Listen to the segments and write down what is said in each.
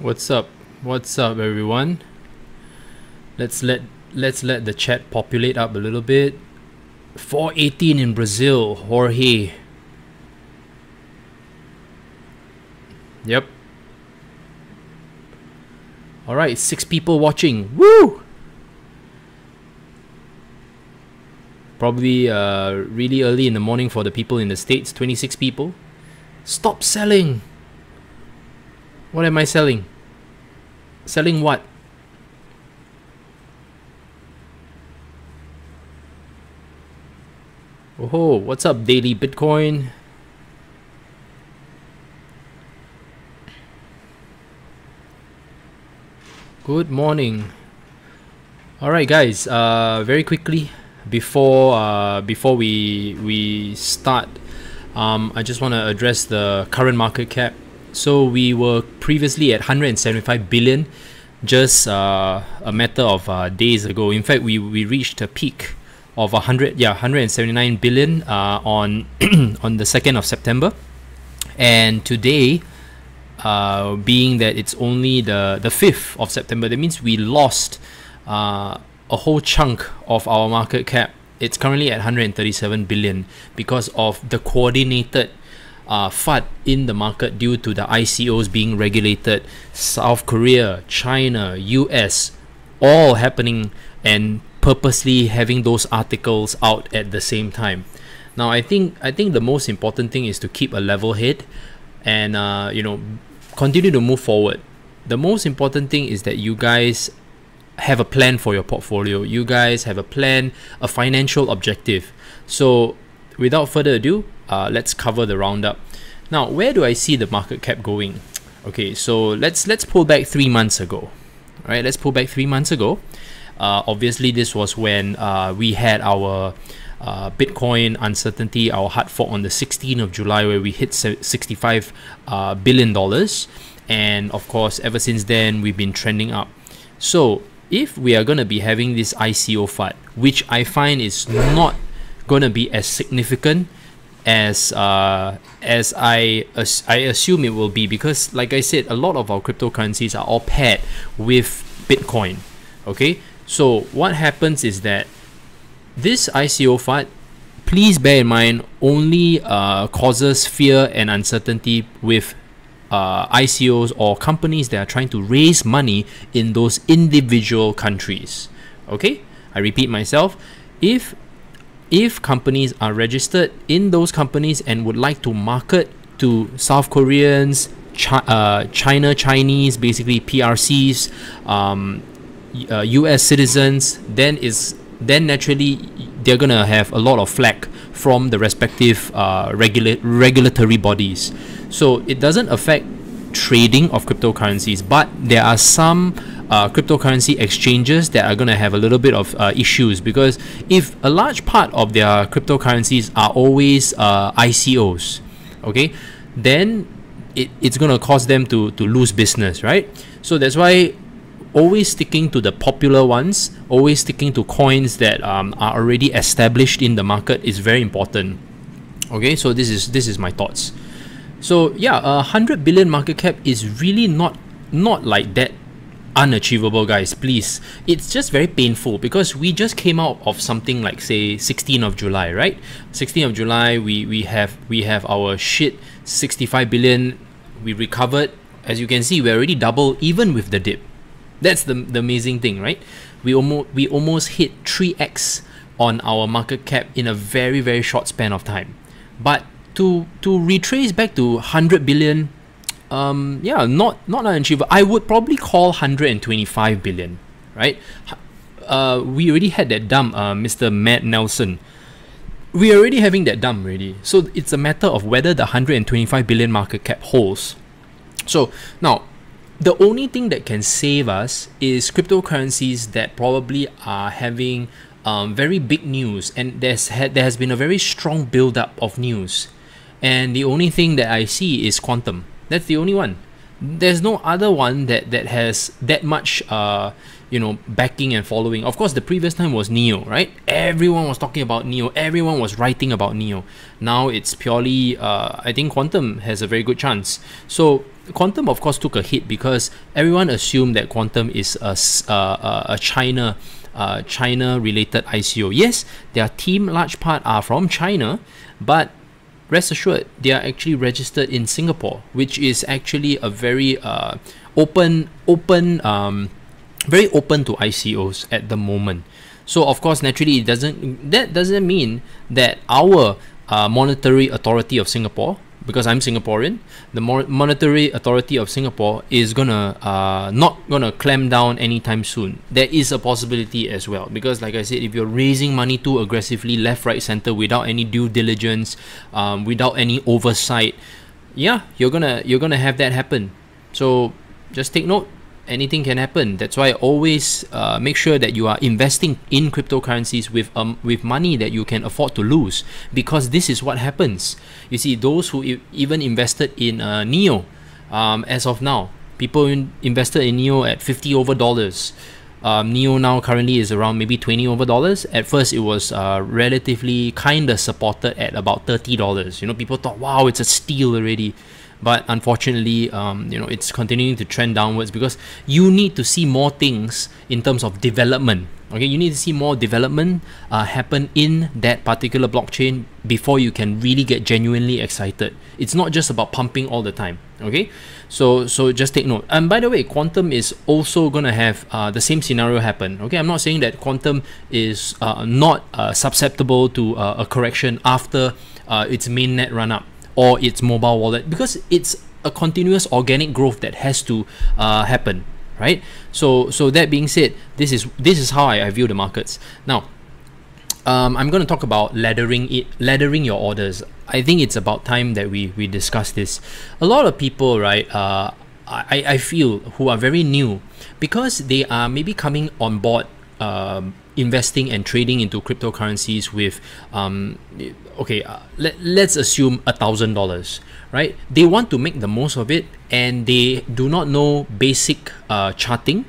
What's up? What's up, everyone? Let's let the chat populate up a little bit. 418 in Brazil, Jorge. Yep. All right, 6 people watching. Woo! Probably really early in the morning for the people in the States. 26 people. Stop selling. What am I selling? Selling what? Oh, what's up, Daily Bitcoin? Good morning. All right, guys. Very quickly, before we start, I just want to address the current market cap. So we were previously at 175 billion, just a matter of days ago. In fact, we reached a peak of 179 billion on on the 2nd of September, and today, being that it's only the 5th of September, that means we lost a whole chunk of our market cap. It's currently at 137 billion because of the coordinated FUD in the market due to the ICOs being regulated. South Korea, China, US, all happening and purposely having those articles out at the same time. Now, I think the most important thing is to keep a level head and continue to move forward. The most important thing is that you guys have a plan for your portfolio. You guys have a plan, a financial objective. So without further ado, let's cover the roundup. Now, where do I see the market cap going? Okay, so let's pull back 3 months ago. All right, let's pull back 3 months ago. Obviously, this was when we had our Bitcoin uncertainty, our hard fork on the 16th of July, where we hit $65 billion. And of course, ever since then, we've been trending up. So if we are going to be having this ICO FUD, which I find is not going to be as significant as I assume it will be, because like I said, a lot of our cryptocurrencies are all paired with Bitcoin. Okay, so what happens is that this ICO FUD, please bear in mind, only causes fear and uncertainty with ICOs or companies that are trying to raise money in those individual countries. Okay, I repeat myself, if companies are registered in those companies and would like to market to South Koreans, Chinese, basically PRCs, US citizens, then naturally they're gonna have a lot of flack from the respective regulatory bodies. So it doesn't affect trading of cryptocurrencies, but there are some cryptocurrency exchanges that are gonna have a little bit of issues, because if a large part of their cryptocurrencies are always ICOs, okay, then it's gonna cause them to lose business, right? So that's why always sticking to the popular ones, always sticking to coins that are already established in the market is very important. Okay, so this is my thoughts. So yeah, 100 billion market cap is really not like that unachievable, guys. Please, it's just very painful because we just came out of something like, say, 16th of July, right? 16th of July, we have our shit 65 billion. We recovered. As you can see, we're already double even with the dip. That's the amazing thing, right? We almost hit 3x on our market cap in a very, very short span of time. But to retrace back to 100 billion, yeah, not unachievable. I would probably call 125 billion, right? We already had that dump, Mr. Matt Nelson. We're already having that dump already. So it's a matter of whether the 125 billion market cap holds. So now, the only thing that can save us is cryptocurrencies that probably are having very big news, and there has been a very strong build-up of news. And the only thing that I see is quantum. That's the only one. There's no other one that has that much backing and following. Of course, the previous time was Neo, right? Everyone was talking about Neo. Everyone was writing about Neo. Now it's purely, I think quantum has a very good chance. So Quantum of course took a hit because everyone assumed that Quantum is a China related ICO. Yes, their team large part are from China, but rest assured they are actually registered in Singapore, which is actually a very very open to ICOs at the moment. So of course, naturally, that doesn't mean that our Monetary Authority of Singapore, because I'm Singaporean, the Monetary Authority of Singapore is not gonna clamp down anytime soon. There is a possibility as well, because like I said, if you're raising money too aggressively, left, right, center, without any due diligence, without any oversight, yeah, you're gonna have that happen. So just take note. Anything can happen. That's why always make sure that you are investing in cryptocurrencies with money that you can afford to lose, because this is what happens. You see, those who even invested in NEO, as of now, people invested in NEO at $50 over. NEO now currently is around maybe $20 over. At first, it was relatively kind of supported at about $30. You know, people thought, wow, it's a steal already. But unfortunately, it's continuing to trend downwards, because you need to see more things in terms of development. Okay, you need to see more development happen in that particular blockchain before you can really get genuinely excited. It's not just about pumping all the time. Okay, so just take note. And by the way, Quantum is also gonna have the same scenario happen. Okay, I'm not saying that Quantum is not susceptible to a correction after its mainnet run up or its mobile wallet, because it's a continuous organic growth that has to happen, right? So that being said, this is how I view the markets. Now, I'm going to talk about laddering your orders. I think it's about time that we discuss this. A lot of people, right, I feel, who are very new, because they are maybe coming on board investing and trading into cryptocurrencies with let's assume $1,000, right? They want to make the most of it, and they do not know basic charting.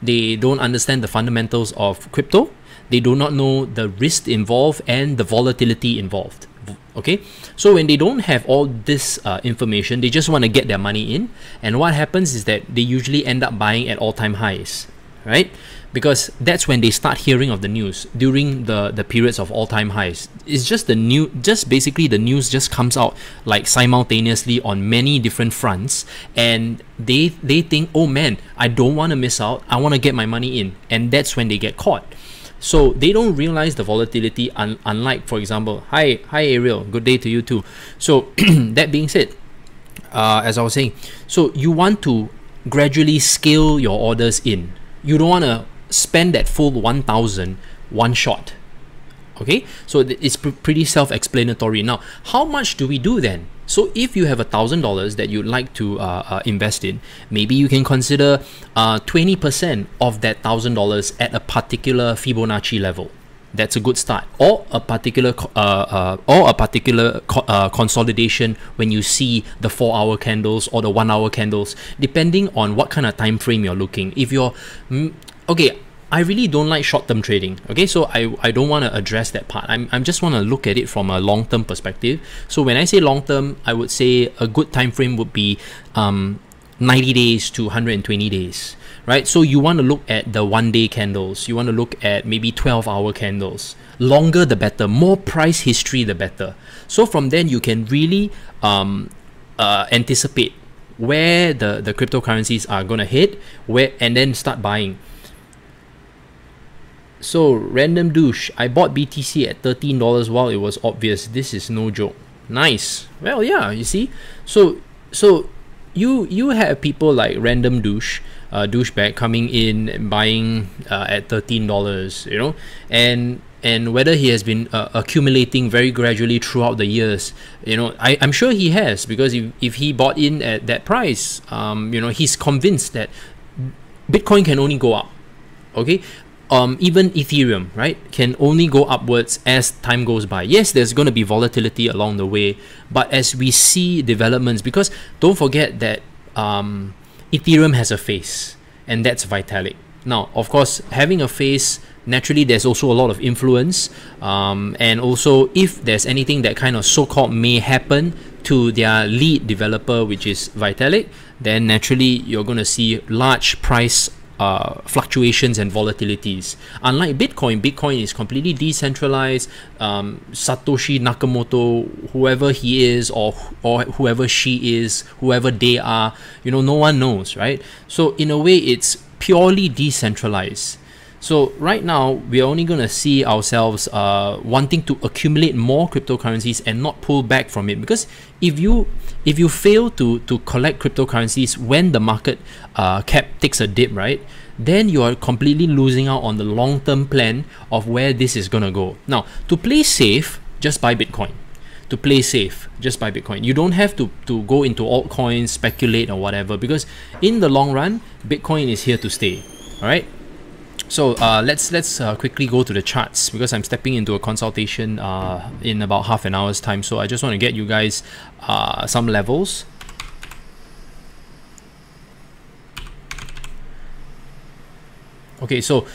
They don't understand the fundamentals of crypto. They do not know the risk involved and the volatility involved. Okay, so when they don't have all this information, they just want to get their money in, and what happens is that they usually end up buying at all-time highs, right? Because that's when they start hearing of the news during the periods of all-time highs. It's just basically the news just comes out like simultaneously on many different fronts, and they think, oh man, I don't want to miss out, I want to get my money in, and that's when they get caught. So they don't realize the volatility, unlike, for example, hi Ariel, good day to you too. So that being said, as I was saying, so you want to gradually scale your orders in. You don't want to spend that full 1,000 one shot. Okay, so it's pretty self-explanatory. Now, how much do we do then? So if you have $1,000 that you'd like to invest in, maybe you can consider 20% of that $1,000 at a particular Fibonacci level. That's a good start, or a particular consolidation when you see the 4-hour candles or the 1-hour candles, depending on what kind of time frame you're looking. If you're okay, I really don't like short-term trading. Okay, so I don't want to address that part. I'm just want to look at it from a long-term perspective. So when I say long-term, I would say a good time frame would be 90 days to 120 days. Right, so you want to look at the 1-day candles. You want to look at maybe 12-hour candles. Longer the better. More price history the better. So from then you can really anticipate where the cryptocurrencies are gonna hit, and then start buying. So random douche, I bought BTC at $13 while it was obvious. This is no joke. Nice. Well, yeah, you see. So you have people like random douchebag coming in and buying at $13, you know, and whether he has been accumulating very gradually throughout the years, you know, I'm sure he has, because if he bought in at that price, you know, he's convinced that Bitcoin can only go up. Okay, even Ethereum, right, can only go upwards as time goes by. Yes, there's going to be volatility along the way, but as we see developments, because don't forget that Ethereum has a face, and that's Vitalik. Now, of course, having a face, naturally there's also a lot of influence, and also if there's anything that kind of so-called may happen to their lead developer, which is Vitalik, then naturally you're going to see large price fluctuations and volatilities. Unlike Bitcoin is completely decentralized. Satoshi Nakamoto, whoever he is, or whoever she is, whoever they are, no one knows, right? So in a way, it's purely decentralized. So right now, we're only going to see ourselves wanting to accumulate more cryptocurrencies and not pull back from it. Because if you fail to collect cryptocurrencies when the market cap takes a dip, right, then you are completely losing out on the long-term plan of where this is going to go. Now, to play safe, just buy Bitcoin. To play safe, just buy Bitcoin. You don't have to go into altcoins, speculate or whatever, because in the long run, Bitcoin is here to stay. All right. So let's quickly go to the charts, because I'm stepping into a consultation in about half an hour's time. So I just want to get you guys some levels. Okay, so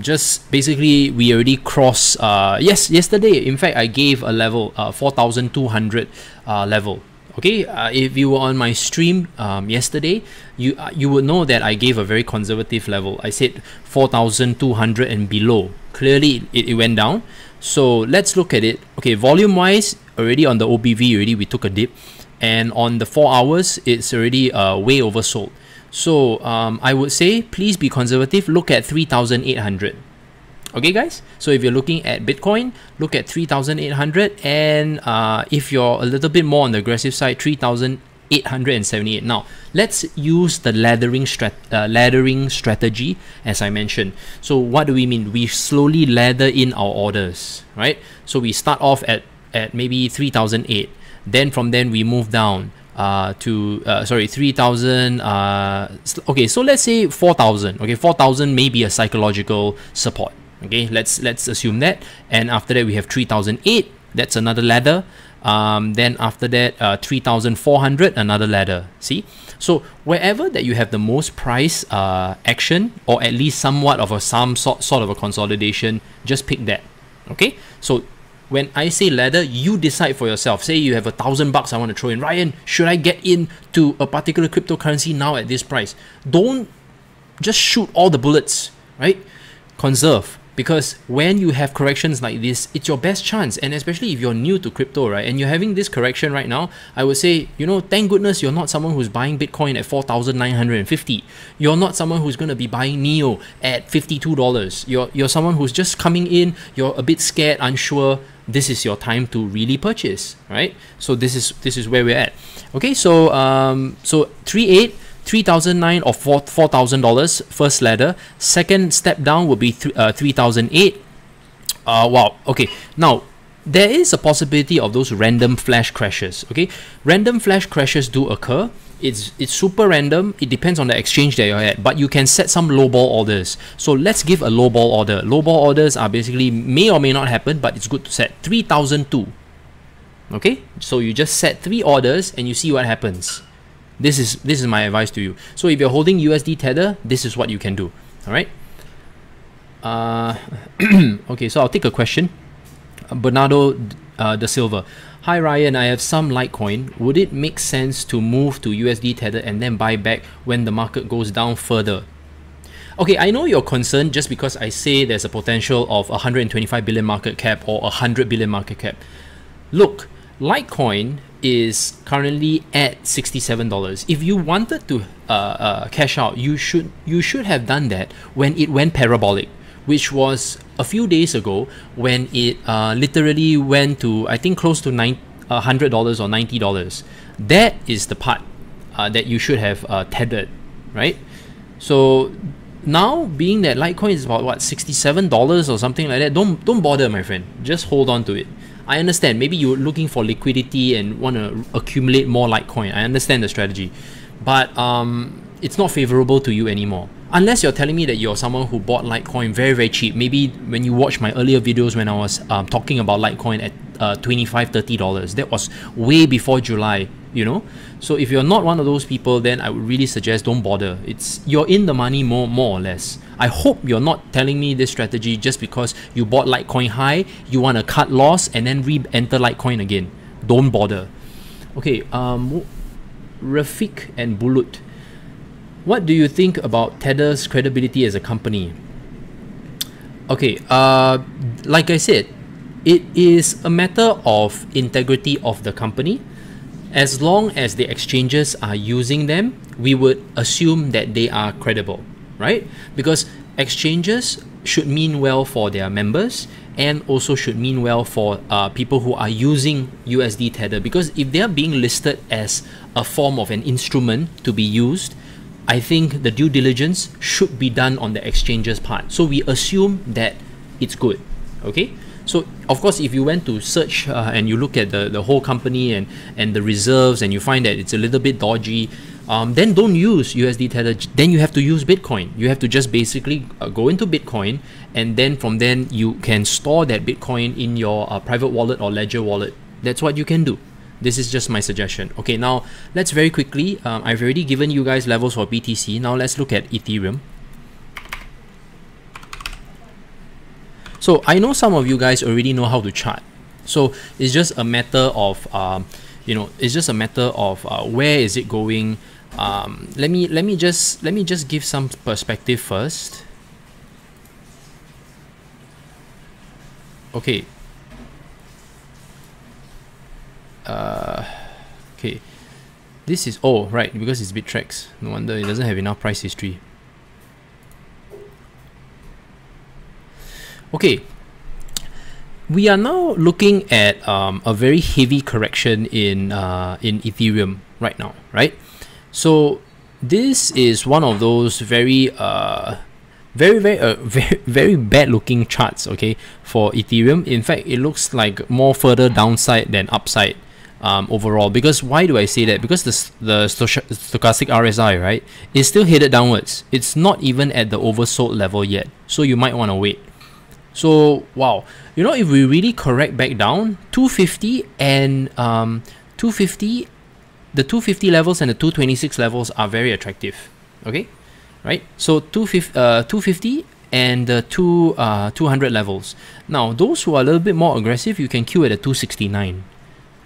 just basically we already crossed yesterday. In fact, I gave a level 4,200 level. Okay, if you were on my stream yesterday, you would know that I gave a very conservative level. I said 4,200 and below. Clearly, it went down. So let's look at it. Okay, volume-wise, already on the OBV, we took a dip. And on the 4 hours, it's already way oversold. So I would say, please be conservative. Look at 3,800. Okay, guys, so if you're looking at Bitcoin, look at 3,800, and if you're a little bit more on the aggressive side, 3,878. Now, let's use the laddering strategy, as I mentioned. So what do we mean? We slowly ladder in our orders, right? So we start off at maybe 3,008. Then from then we move down to 3,000. Okay, so let's say 4,000. Okay, 4,000 may be a psychological support. Okay, let's assume that. And after that we have 3,008. That's another ladder. Then after that 3,400, another ladder. See, so wherever that you have the most price action, or at least somewhat of some sort of a consolidation, just pick that. Okay, so when I say ladder, you decide for yourself. Say you have $1,000 I want to throw in. Ryan, should I get into a particular cryptocurrency now at this price? Don't just shoot all the bullets, right? Conserve. Because when you have corrections like this, it's your best chance. And especially if you're new to crypto, right, and you're having this correction right now, I would say, thank goodness you're not someone who's buying Bitcoin at 4,950. You're not someone who's going to be buying NEO at $52. You're someone who's just coming in, you're a bit scared, unsure. This is your time to really purchase, right? So this is where we're at. Okay, so 3,009 or $4,000 first ladder. Second step down will be 3,008. Wow. Okay. Now there is a possibility of those random flash crashes. Okay, random flash crashes do occur. It's super random. It depends on the exchange that you're at, but you can set some lowball orders. So let's give a lowball order. Lowball orders are basically may or may not happen, but it's good to set 3,002. Okay, so you just set 3 orders and you see what happens. This is my advice to you. So if you're holding USD Tether, this is what you can do. All right. Okay, so I'll take a question. Bernardo Da Silva. Hi Ryan, I have some Litecoin. Would it make sense to move to USD Tether and then buy back when the market goes down further? Okay, I know you're concerned just because I say there's a potential of 125 billion market cap or 100 billion market cap. Look, Litecoin is currently at $67. If you wanted to cash out, you should have done that when it went parabolic, which was a few days ago when it literally went to, I think, close to $100 or $90. That is the part that you should have tethered, right? So now, being that Litecoin is about what, $67 or something like that, don't bother, my friend. Just hold on to it. I understand, maybe you're looking for liquidity and want to accumulate more Litecoin. I understand the strategy, but it's not favorable to you anymore. Unless you're telling me that you're someone who bought Litecoin very, very cheap. Maybe when you watch my earlier videos when I was talking about Litecoin at $25-30. That was way before July, you know. So if you're not one of those people, then I would really suggest don't bother. You're in the money more or less. I hope you're not telling me this strategy just because you bought Litecoin high, you want to cut loss and then re-enter Litecoin again. Don't bother. Okay, Rafiq and Bulut, what do you think about Tether's credibility as a company? Okay, like I said, it is a matter of integrity of the company. As long as the exchanges are using them, we would assume that they are credible, right? Because exchanges should mean well for their members and also should mean well for people who are using USD Tether. Because if they are being listed as a form of an instrument to be used, I think the due diligence should be done on the exchanges part. So we assume that it's good, okay? So of course, if you went to search and you look at the whole company and the reserves and you find that it's a little bit dodgy, then don't use USD Tether. Then you have to use Bitcoin. You have to just basically go into Bitcoin, and then from then you can store that Bitcoin in your private wallet or ledger wallet. That's what you can do. This is just my suggestion. Okay, now let's very quickly, I've already given you guys levels for BTC. Now let's look at Ethereum. So I know some of you guys already know how to chart. So it's just a matter of, it's just a matter of where is it going. Let me just give some perspective first. Okay. Okay. This is, oh right, because it's Bittrex. No wonder it doesn't have enough price history. Okay, we are now looking at a very heavy correction in Ethereum right now, right? So this is one of those very bad looking charts, okay, for Ethereum. In fact, it looks like more further downside than upside overall. Because why do I say that? Because the stochastic RSI, right, is still headed downwards. It's not even at the oversold level yet, so you might want to wait. So wow, you know, if we really correct back down, 250 and 250, the 250 levels and the 226 levels are very attractive. Okay, right? So 250 and the 200 levels. Now those who are a little bit more aggressive, you can queue at a 269.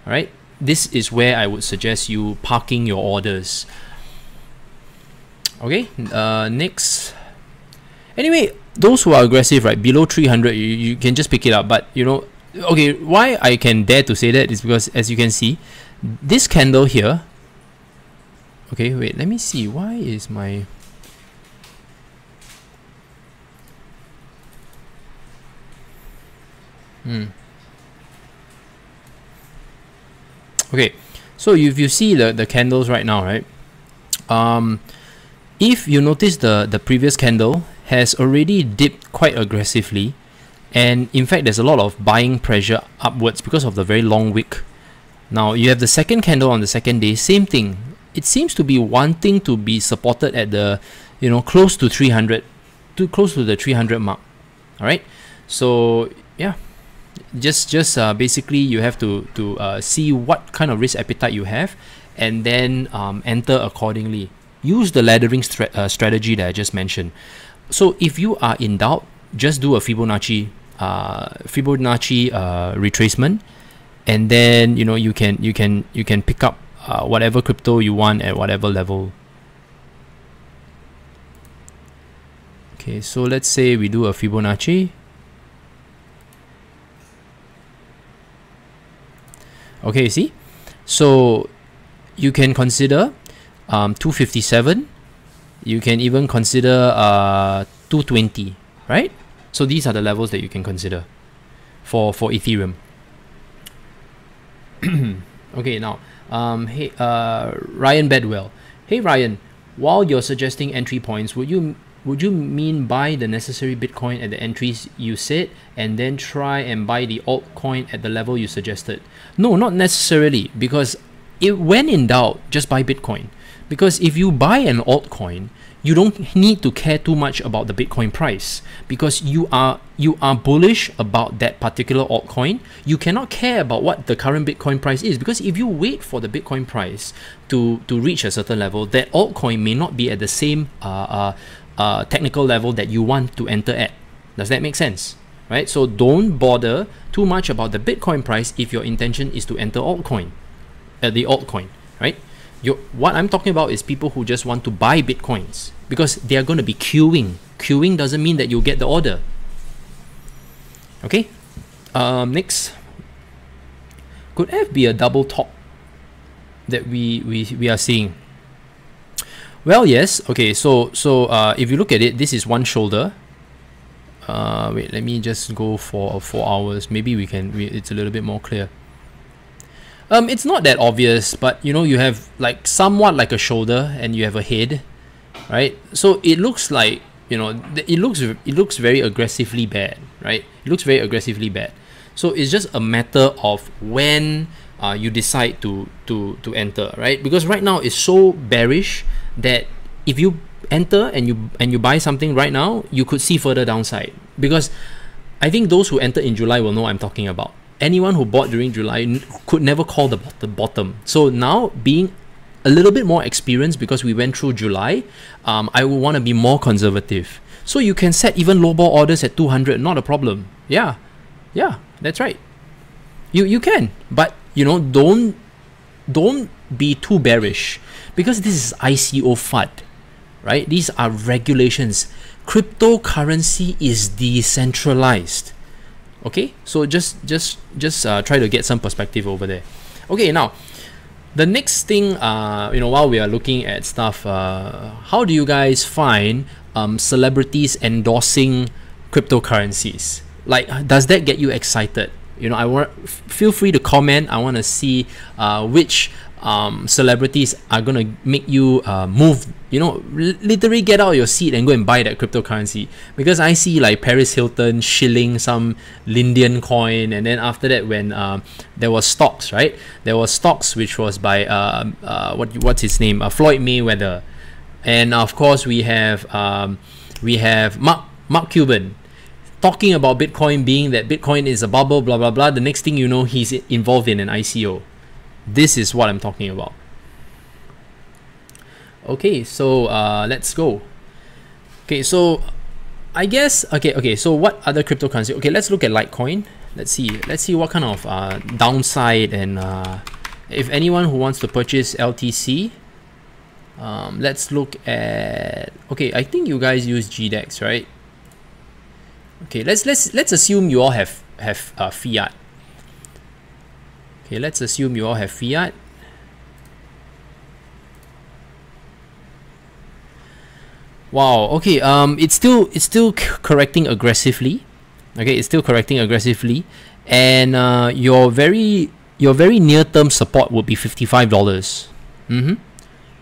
All right, this is where I would suggest you parking your orders. Okay, next. Anyway, those who are aggressive, right, below 300, you can just pick it up. But you know, okay, why I can dare to say that is because, as you can see, this candle here. Okay, wait, let me see. Why is my okay, so if you see the candles right now, right, if you notice the previous candle has already dipped quite aggressively, and in fact there's a lot of buying pressure upwards because of the very long wick. Now you have the second candle on the second day, same thing. It seems to be wanting to be supported at the, you know, close to 300, close to the 300 mark. All right, so yeah, just basically you have to see what kind of risk appetite you have, and then enter accordingly. Use the laddering strategy that I just mentioned. So if you are in doubt, just do a Fibonacci retracement, and then you know you can pick up whatever crypto you want at whatever level. Okay, so let's say we do a Fibonacci. Okay, see, so you can consider 257. You can even consider 220, right? So these are the levels that you can consider for Ethereum. Okay, now hey, Ryan Bedwell. Hey Ryan, while you're suggesting entry points, would you mean buy the necessary Bitcoin at the entries you said and then try and buy the altcoin at the level you suggested? No, not necessarily, because when in doubt, just buy Bitcoin. Because if you buy an altcoin, you don't need to care too much about the Bitcoin price, because you are bullish about that particular altcoin. You cannot care about what the current Bitcoin price is, because if you wait for the Bitcoin price to reach a certain level, that altcoin may not be at the same technical level that you want to enter at. Does that make sense? Right? So don't bother too much about the Bitcoin price if your intention is to enter the altcoin, right? What I'm talking about is people who just want to buy Bitcoins, because they are going to be queuing. Queuing doesn't mean that you'll get the order. Okay, next. Could F be a double top that we are seeing? Well, yes. Okay, so if you look at it, this is one shoulder. Wait, let me just go for 4 hours. Maybe it's a little bit more clear. It's not that obvious, but you know, you have like somewhat like a shoulder and you have a head, right? So it looks like, you know, it looks very aggressively bad, right? It looks very aggressively bad. So it's just a matter of when you decide to enter, right? Because right now it's so bearish that if you enter and you buy something right now, you could see further downside. Because I think those who enter in July will know what I'm talking about. Anyone who bought during July could never call the bottom. So now, being a little bit more experienced, because we went through July, I will want to be more conservative. So you can set even low ball orders at 200, not a problem. Yeah, that's right. You can, but you know, don't be too bearish, because this is ICO FUD, right? These are regulations. Cryptocurrency is decentralized. Okay, so just try to get some perspective over there. Okay, now the next thing, you know, while we are looking at stuff, how do you guys find celebrities endorsing cryptocurrencies? Like, does that get you excited? You know, feel free to comment. I want to see which celebrities are gonna make you move, you know, literally get out of your seat and go and buy that cryptocurrency. Because I see like Paris Hilton shilling some Lindian coin, and then after that, when there was stocks, right? There was stocks which was by what's his name, Floyd Mayweather, and of course we have Mark Cuban talking about Bitcoin, being that Bitcoin is a bubble, blah blah blah. The next thing you know, he's involved in an ICO. This is what I'm talking about. Okay, so let's go. Okay, so I guess okay. So what other cryptocurrency? Okay, let's look at Litecoin. Let's see what kind of downside, and if anyone who wants to purchase LTC, let's look at. Okay, I think you guys use GDEX, right? Okay, let's assume you all have fiat. Okay, let's assume you all have fiat. Wow. Okay. It's still correcting aggressively. Okay, it's still correcting aggressively, and your very near term support would be $55.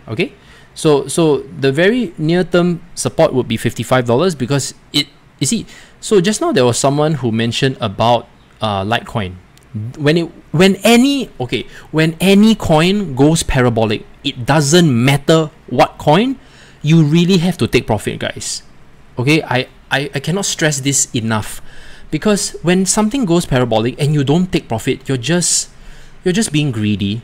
Okay. So the very near term support would be $55, because you see. So just now there was someone who mentioned about Litecoin. When any coin goes parabolic, it doesn't matter what coin, you really have to take profit, guys. Okay, I cannot stress this enough, because when something goes parabolic and you don't take profit, you're just being greedy,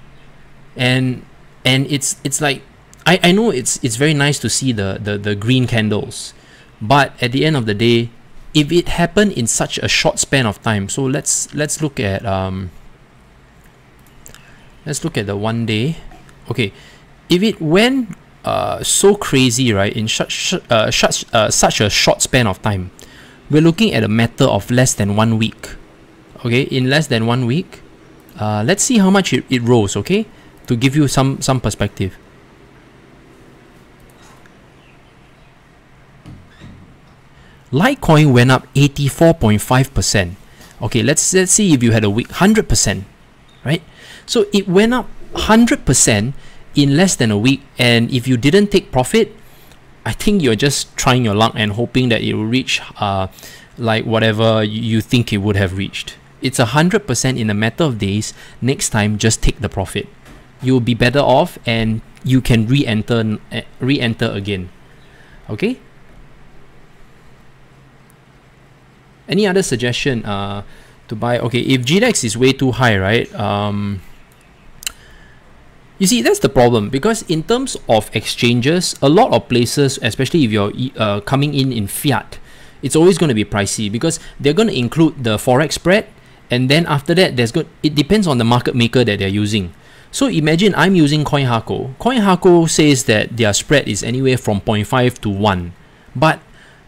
and it's like, I know it's very nice to see the green candles, but at the end of the day, if it happened in such a short span of time, so let's look at the 1 day. Okay, if it went so crazy, right, in such a short span of time, we're looking at a matter of less than 1 week. Okay, in less than 1 week, let's see how much it rose. Okay, to give you some perspective. Litecoin went up 84.5%. Okay, let's see if you had a week 100%, right? So it went up 100% in less than a week, and if you didn't take profit, I think you're just trying your luck and hoping that it will reach like whatever you think it would have reached. It's 100% in a matter of days. Next time, just take the profit. you'll be better off and you can re-enter again. Okay. Any other suggestion to buy? Okay, if GDEX is way too high, right? You see, that's the problem, because in terms of exchanges, a lot of places, especially if you're coming in fiat, it's always going to be pricey because they're going to include the forex spread, and then after that, it depends on the market maker that they're using. So imagine I'm using CoinHako. CoinHako says that their spread is anywhere from 0.5 to 1, but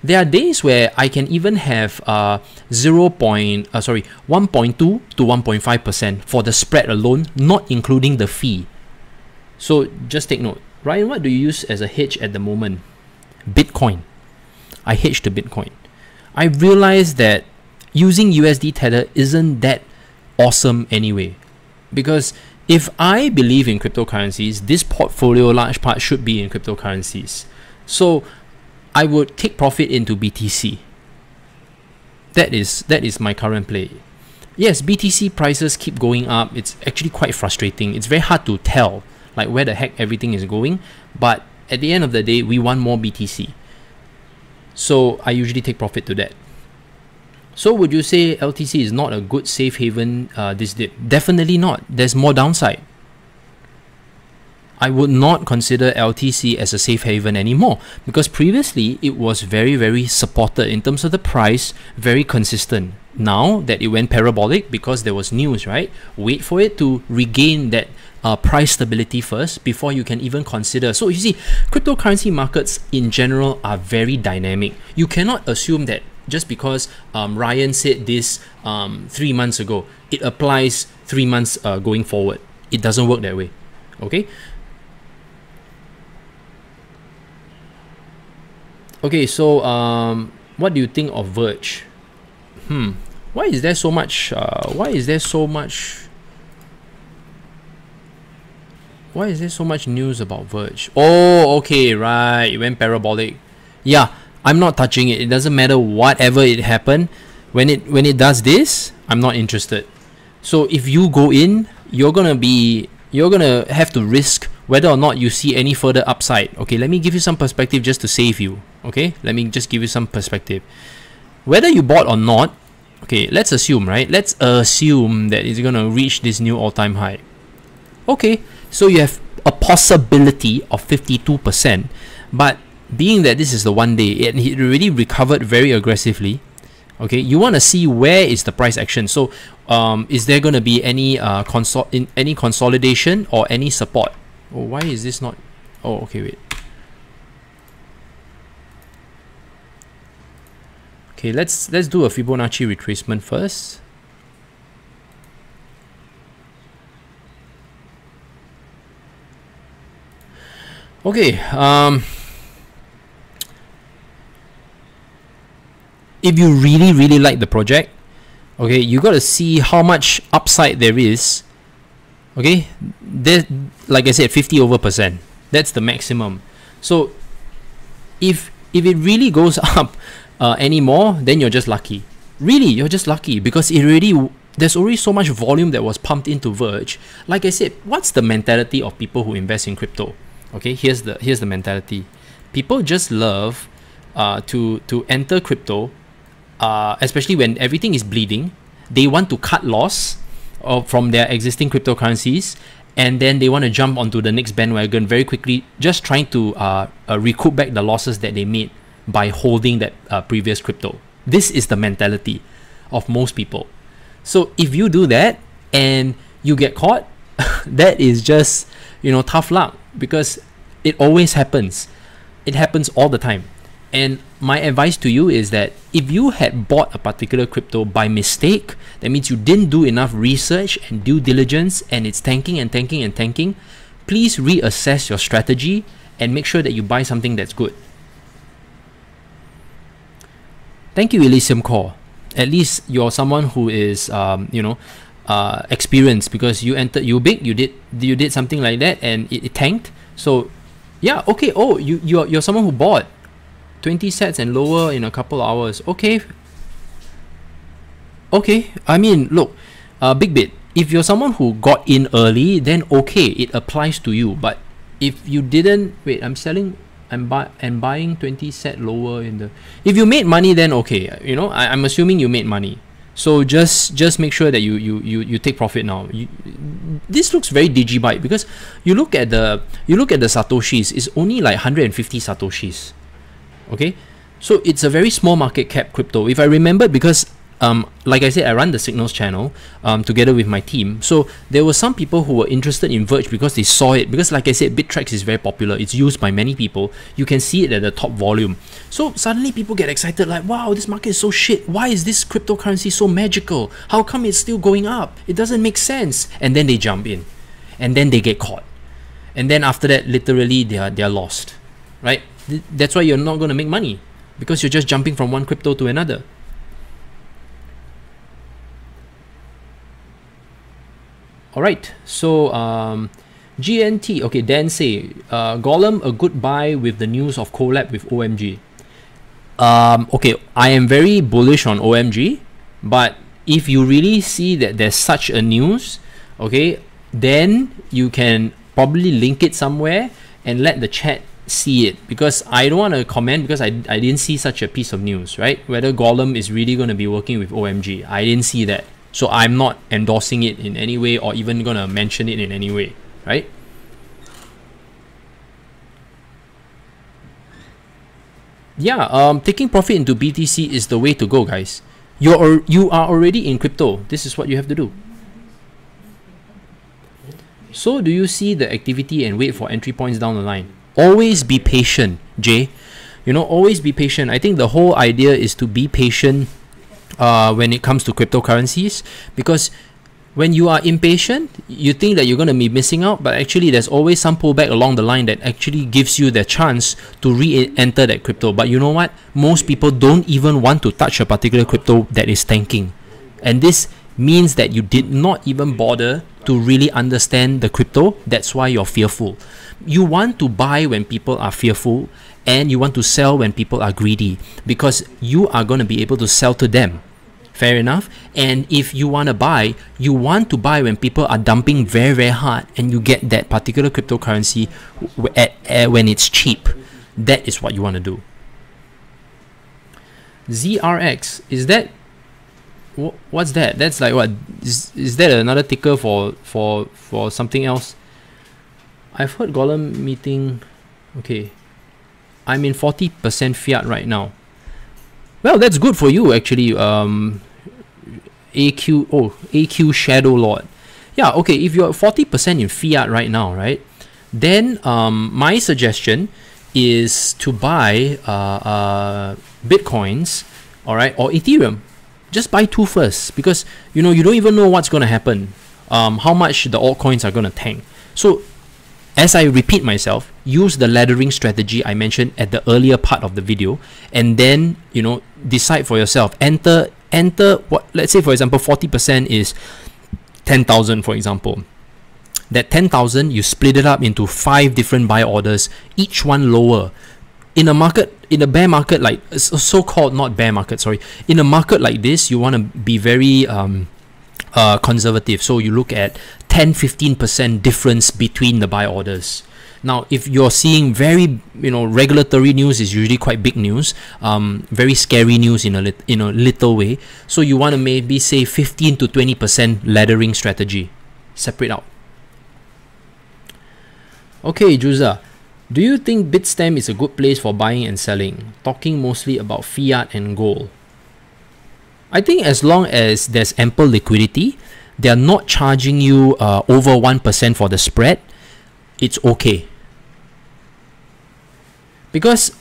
there are days where I can even have 1.2 to 1.5% for the spread alone, not including the fee. So just take note. Ryan, what do you use as a hedge at the moment? Bitcoin. I hedge the Bitcoin. I realized that using USD Tether isn't that awesome anyway, because if I believe in cryptocurrencies, this portfolio large part should be in cryptocurrencies. So I would take profit into BTC. That is my current play. Yes, BTC prices keep going up. It's actually quite frustrating. It's very hard to tell like where the heck everything is going, but at the end of the day, we want more BTC. So I usually take profit to that. So would you say LTC is not a good safe haven this dip? Definitely not. There's more downside. I would not consider LTC as a safe haven anymore, because previously it was very, very supported in terms of the price, very consistent. Now that it went parabolic because there was news, right? Wait for it to regain that price stability first before you can even consider. So you see, cryptocurrency markets in general are very dynamic. You cannot assume that just because Ryan said this 3 months ago, it applies 3 months going forward. It doesn't work that way. Okay. Okay, so what do you think of Verge? Why is there so much news about Verge? Oh, okay, right, it went parabolic. Yeah, I'm not touching it. It doesn't matter whatever it happened. When it does this, I'm not interested. So if you go in, you're gonna have to risk whether or not you see any further upside. Okay, let me give you some perspective just to save you. Okay, let me just give you some perspective. Whether you bought or not, okay, let's assume, right? Let's assume that it's gonna reach this new all-time high. Okay, so you have a possibility of 52%, but being that this is the one day and it already recovered very aggressively, okay, you want to see where is the price action. So is there going to be any any consolidation or any support? Oh, why is this not? Oh, okay, wait. Okay, let's do a Fibonacci retracement first. Okay, if you really like the project, okay, you got to see how much upside there is. Okay, there, like I said, 50%. That's the maximum. So if it really goes up anymore, then you're just lucky. Really, you're just lucky, because there's already so much volume that was pumped into Verge. Like I said, what's the mentality of people who invest in crypto? Okay, here's the mentality. People just love to enter crypto, especially when everything is bleeding. They want to cut loss from their existing cryptocurrencies, and then they want to jump onto the next bandwagon very quickly, just trying to recoup back the losses that they made by holding that previous crypto. This is the mentality of most people. So if you do that and you get caught, that is just, tough luck, because it always happens. It happens all the time. And my advice to you is that if you had bought a particular crypto by mistake, that means you didn't do enough research and due diligence, and it's tanking and tanking and tanking, please reassess your strategy and make sure that you buy something that's good. Thank you, Elysium Core. At least you're someone who is, experienced, because you did something like that and it tanked. So, yeah, okay. Oh, you're someone who bought 20 sets and lower in a couple hours. Okay. I mean, look, big bit. if you're someone who got in early, then okay, it applies to you. But if you didn't, wait, I'm buying 20 set lower in the. If you made money, then okay. You know, I'm assuming you made money. So just make sure that you take profit now. This looks very digibyte because you look at the satoshis. It's only like 150 satoshis. Okay, so it's a very small market cap crypto. If I remember, because like I said, I run the Signals channel together with my team. So there were some people who were interested in Verge because they saw it. Because like I said, Bittrex is very popular. It's used by many people. You can see it at the top volume. So suddenly people get excited like, wow, this market is so shit. Why is this cryptocurrency so magical? How come it's still going up? It doesn't make sense. And then they jump in. And then they get caught. And then after that, literally, they're lost. Right? That's why you're not going to make money. Because you're just jumping from one crypto to another. Alright, so GNT, okay, Dan say, Golem, a good buy with the news of collab with OMG. Okay, I am very bullish on OMG, but if you really see that there's such a news, okay, then you can probably link it somewhere and let the chat see it, because I don't want to comment because I didn't see such a piece of news, right? Whether Golem is really going to be working with OMG, I didn't see that. So I'm not endorsing it in any way or even gonna mention it in any way, right? Yeah, taking profit into BTC is the way to go, guys. You are already in crypto. This is what you have to do. So do you see the activity and wait for entry points down the line? Always be patient, Jay. You know, always be patient. I think the whole idea is to be patient when it comes to cryptocurrencies, because when you are impatient, you think that you're going to be missing out, but actually there's always some pullback along the line that actually gives you the chance to re-enter that crypto. But you know what? Most people don't even want to touch a particular crypto that is tanking. And this means that you did not even bother to really understand the crypto. That's why you're fearful. You want to buy when people are fearful, and you want to sell when people are greedy, because you are going to be able to sell to them. Fair enough? And if you want to buy when people are dumping very, very hard, and you get that particular cryptocurrency when it's cheap. That is what you want to do. ZRX, is that, what's that? That's like what? Is that another ticker for something else? I've heard Golem meeting. Okay, I'm in 40% fiat right now. Well, that's good for you actually. AQ Shadow Lord. Yeah, okay, if you're 40% in fiat right now, right? Then my suggestion is to buy Bitcoins, all right, or Ethereum. Just buy two first, because you know you don't even know what's going to happen, how much the altcoins are going to tank. So as I repeat myself, use the laddering strategy I mentioned at the earlier part of the video, and then, you know, decide for yourself. Enter what, let's say for example 40% is 10,000, for example. That 10,000, you split it up into 5 different buy orders, each one lower. In a market, in a bear market, like so-called, not bear market, sorry, in a market like this, you want to be very conservative. So you look at 10-15% difference between the buy orders. Now, if you're seeing very, you know, regulatory news is usually quite big news, very scary news in a little way. So you want to maybe say 15 to 20% laddering strategy. Separate out. Okay, Juza, do you think Bitstamp is a good place for buying and selling? Talking mostly about fiat and gold. I think as long as there's ample liquidity, they're not charging you over 1% for the spread, it's okay. Because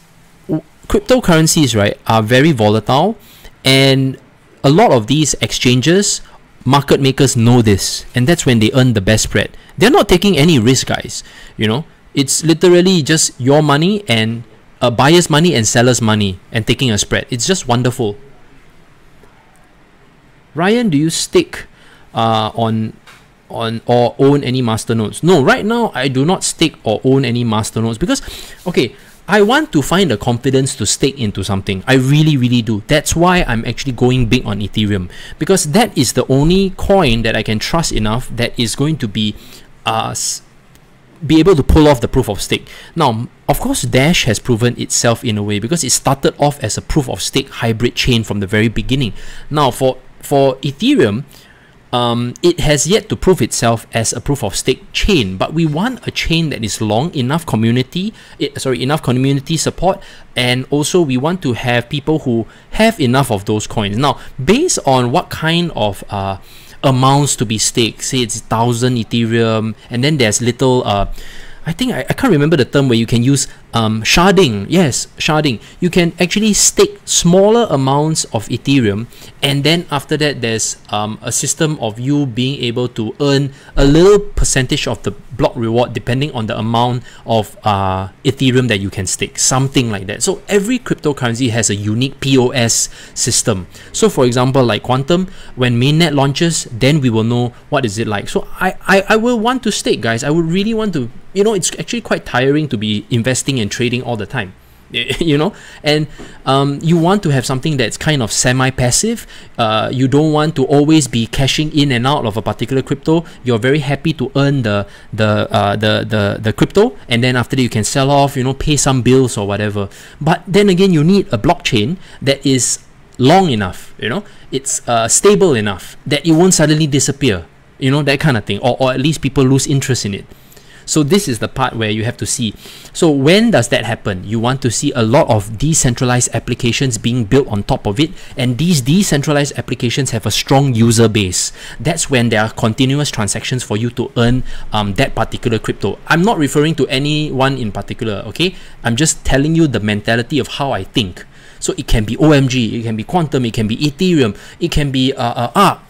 cryptocurrencies, right, are very volatile, and a lot of these exchanges, market makers know this, and that's when they earn the best spread. They're not taking any risk, guys. You know, it's literally just your money and a buyer's money and seller's money and taking a spread. It's just wonderful. Ryan, do you stick on or own any masternodes? No, right now I do not stick or own any masternodes, because okay, I want to find the confidence to stake into something. I really, really do. That's why I'm actually going big on Ethereum, because that is the only coin that I can trust enough that is going to be able to pull off the proof of stake. Now, of course, Dash has proven itself in a way because it started off as a proof of stake hybrid chain from the very beginning. Now, for Ethereum, it has yet to prove itself as a proof of stake chain, but we want a chain that is long enough enough community support, and also we want to have people who have enough of those coins. Now, based on what kind of amounts to be staked, say it's 1,000 Ethereum, and then there's little I think I can't remember the term where you can use sharding. Yes, sharding. You can actually stake smaller amounts of Ethereum, and then after that there's a system of you being able to earn a little percentage of the block reward depending on the amount of Ethereum that you can stake, something like that. So every cryptocurrency has a unique POS system. So for example, like Quantum, when mainnet launches, then we will know what is it like. So I will want to stake, guys. I would really want to, you know, it's actually quite tiring to be investing and trading all the time, you know, and you want to have something that's kind of semi-passive. You don't want to always be cashing in and out of a particular crypto. You're very happy to earn the crypto, and then after that you can sell off, you know, pay some bills or whatever. But then again, you need a blockchain that is long enough, you know, it's stable enough that it won't suddenly disappear, you know, that kind of thing, or at least people lose interest in it. So this is the part where you have to see. So when does that happen? You want to see a lot of decentralized applications being built on top of it, and these decentralized applications have a strong user base. That's when there are continuous transactions for you to earn that particular crypto. I'm not referring to anyone in particular, okay? I'm just telling you the mentality of how I think. So it can be OMG, it can be Quantum, it can be Ethereum, it can be ARK.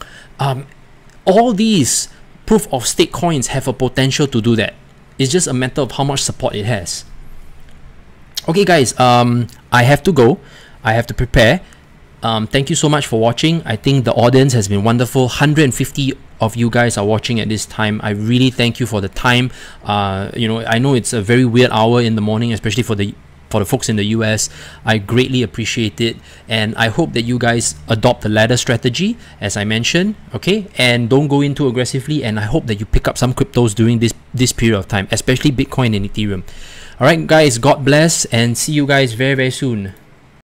All these proof of stake coins have a potential to do that. It's just a matter of how much support it has. Okay, guys, I have to go. I have to prepare. Thank you so much for watching. I think the audience has been wonderful. 150 of you guys are watching at this time. I really thank you for the time. You know, I know it's a very weird hour in the morning, especially for the folks in the US. I greatly appreciate it, and I hope that you guys adopt the ladder strategy as I mentioned, okay, and don't go in too aggressively, and I hope that you pick up some cryptos during this period of time, especially Bitcoin and Ethereum. All right, guys, God bless, and see you guys very, very soon.